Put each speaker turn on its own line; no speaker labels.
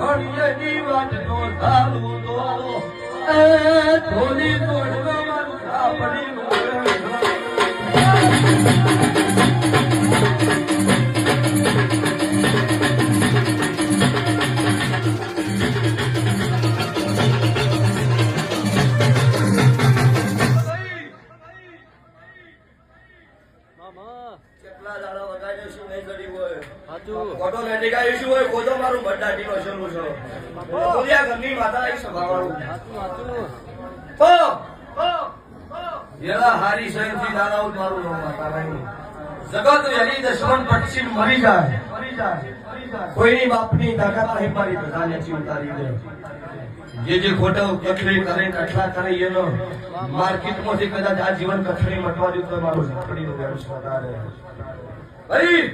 હણિયની વાટનો ધારું તો એ ધોની તોડવામાં આપણી કેટલા દાડા વગાડ્યો શું નહીં કરી હોય ફોટો નથી ગાયું શું હોય કોતો મારું બટાટી નો શરૂ છો બોલ્યા ઘરની માતા એક સભાવાળું જેલા હારી શહેરથી દાદાઓ મારું નામ માતા નહીં જગત વેલી દશમન પક્ષી મરી જાય કોઈની બાપની તાકાત નહીં મારી પ્રધાને ઉતારી દે જે ખોટો કથરી કરે કઠલા કરે એનો માર્કેટમાંથી કદાચ આ જીવન કથરી મટવા દઉં તો મારું ઝાપડીનું વ્યવસ્થા રહે ભાઈ